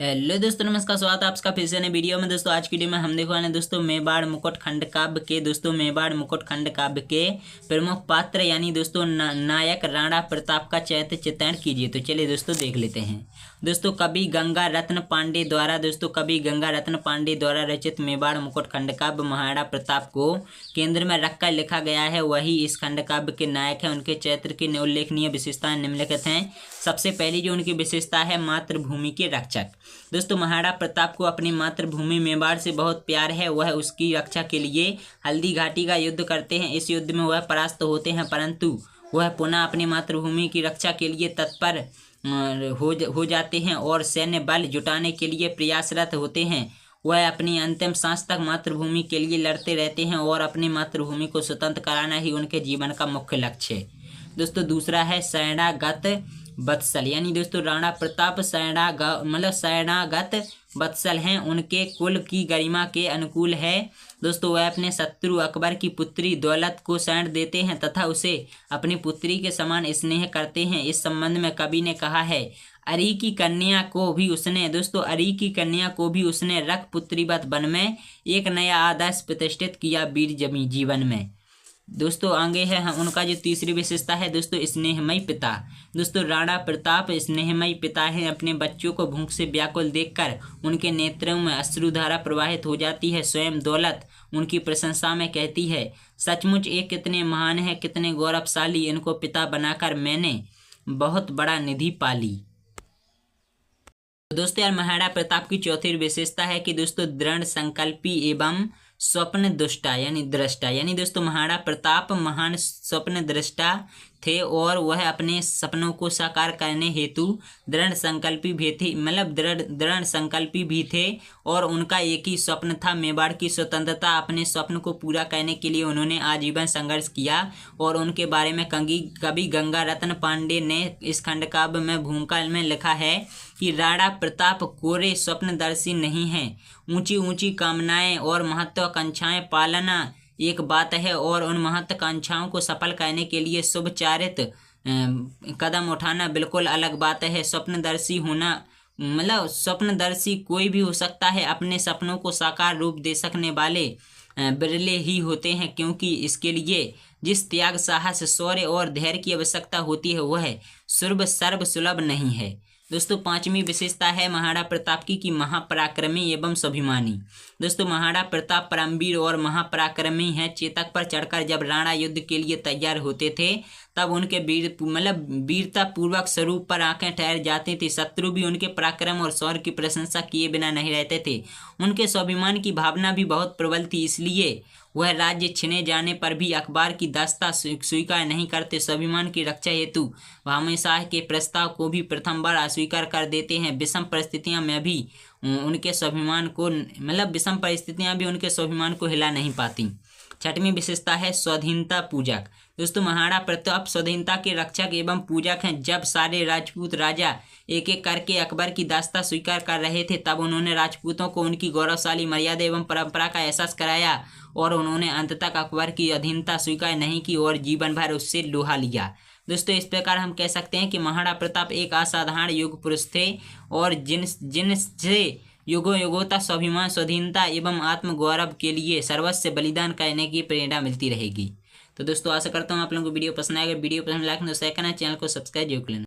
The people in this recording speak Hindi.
हेलो दोस्तों, नमस्कार। स्वागत है आपका फिर से नए वीडियो में। दोस्तों आज की वीडियो में हम देखने वाले हैं दोस्तों मेवाड़ मुकुट खंड काव्य के मेवाड़ मुकुट खंड काव्य के प्रमुख पात्र यानी दोस्तों नायक राणा प्रताप का चरित्र चित्रण कीजिए। तो चलिए दोस्तों देख लेते हैं। दोस्तों कवि गंगा रत्न पांडे द्वारा रचित मेवाड़ मुकुट खंड काव्य महाराणा प्रताप को केंद्र में रखकर लिखा गया है। वही इस खंड काव्य के नायक है। उनके चरित्र की उल्लेखनीय विशेषताएं निम्नलिखित हैं। सबसे पहली जो उनकी विशेषता है, मातृभूमि के रक्षक। दोस्तों महाराणा प्रताप को अपनी मातृभूमि मेवाड़ से बहुत प्यार है। वह उसकी रक्षा के लिए हल्दी घाटी का युद्ध करते हैं। इस युद्ध में वह परास्त होते हैं, परंतु वह पुनः अपनी मातृभूमि की रक्षा के लिए तत्पर हो जाते हैं और सैन्य बल जुटाने के लिए प्रयासरत होते हैं। वह अपनी अंतिम सांस तक मातृभूमि के लिए लड़ते रहते हैं और अपनी मातृभूमि को स्वतंत्र कराना ही उनके जीवन का मुख्य लक्ष्य है। दोस्तों दूसरा है शरणागत वत्सल, यानी दोस्तों राणा प्रताप शरणागत वत्सल हैं। उनके कुल की गरिमा के अनुकूल है। दोस्तों वह अपने शत्रु अकबर की पुत्री दौलत को शरण देते हैं तथा उसे अपनी पुत्री के समान स्नेह करते हैं। इस संबंध में कवि ने कहा है, अरी की कन्या को भी उसने रख पुत्रीवत वन में एक नया आदर्श प्रतिष्ठित किया वीर जमी जीवन में। दोस्तों आगे है उनका जो तीसरी विशेषता है दोस्तों, स्नेहमयी पिता। दोस्तों राणा प्रताप स्नेहमयी पिता हैं। अपने बच्चों को भूख से व्याकुल देखकर उनके नेत्रों में अश्रुधारा प्रवाहित हो जाती है। स्वयं दौलत उनकी प्रशंसा में कहती है, सचमुच ये कितने महान है, कितने गौरवशाली। इनको पिता बनाकर मैंने बहुत बड़ा निधि पाली। दोस्तों यार महाराणा प्रताप की चौथी विशेषता है कि दोस्तों दृढ़ संकल्पी एवं स्वप्न दृष्टा यानी दोस्तों महाराणा प्रताप महान स्वप्न दृष्टा थे और वह अपने सपनों को साकार करने हेतु दृढ़ संकल्पी भी थे और उनका एक ही स्वप्न था, मेवाड़ की स्वतंत्रता। अपने स्वप्न को पूरा करने के लिए उन्होंने आजीवन संघर्ष किया और उनके बारे में कवि गंगा रत्न पांडे ने इस खंड काव्य में भूमिका में लिखा है कि राणा प्रताप कोरे स्वप्नदर्शी नहीं हैं। ऊंची ऊंची कामनाएं और महत्वाकांक्षाएं पालना एक बात है और उन महत्वाकांक्षाओं को सफल करने के लिए शुभचारित कदम उठाना बिल्कुल अलग बात है। स्वप्नदर्शी होना स्वप्नदर्शी कोई भी हो सकता है। अपने सपनों को साकार रूप दे सकने वाले बिरले ही होते हैं, क्योंकि इसके लिए जिस त्याग, साहस, शौर्य और धैर्य की आवश्यकता होती है वह सर्व सुलभ नहीं है। दोस्तों पांचवी विशेषता है महाराणा प्रताप की महापराक्रमी एवं स्वाभिमानी। दोस्तों महाराणा प्रताप परमवीर और महापराक्रमी हैं। चेतक पर चढ़कर जब राणा युद्ध के लिए तैयार होते थे तब उनके वीरता पूर्वक स्वरूप पर आंखें ठहर जाती थी। शत्रु भी उनके पराक्रम और शौर्य की प्रशंसा किए बिना नहीं रहते थे। उनके स्वाभिमान की भावना भी बहुत प्रबल थी, इसलिए वह राज्य छिने जाने पर भी अकबर की दास्ता स्वीकार नहीं करते। स्वाभिमान की रक्षा हेतु वह हमेशा के प्रस्ताव को भी प्रथम बार अस्वीकार कर देते हैं। विषम परिस्थितियां भी उनके स्वाभिमान को हिला नहीं पाती। छठवीं विशेषता है स्वाधीनता पूजक। दोस्तों महाराणा प्रताप स्वाधीनता के रक्षक एवं पूजक हैं। जब सारे राजपूत राजा एक एक करके अकबर की दास्ता स्वीकार कर रहे थे तब उन्होंने राजपूतों को उनकी गौरवशाली मर्यादा एवं परंपरा का एहसास कराया और उन्होंने अंत तक अकबर की अधीनता स्वीकार नहीं की और जीवन भर उससे लोहा लिया। दोस्तों इस प्रकार हम कह सकते हैं कि महाराणा प्रताप एक असाधारण युग पुरुष थे और जिनसे युगों युगों स्वाभिमान, स्वाधीनता एवं आत्मगौरव के लिए सर्वस्व बलिदान करने की प्रेरणा मिलती रहेगी। तो दोस्तों आशा करता हूँ आप लोगों को वीडियो पसंद आएगा। वीडियो पसंद लाइक शेयर करना, चैनल को सब्सक्राइब जरूर कर लेना।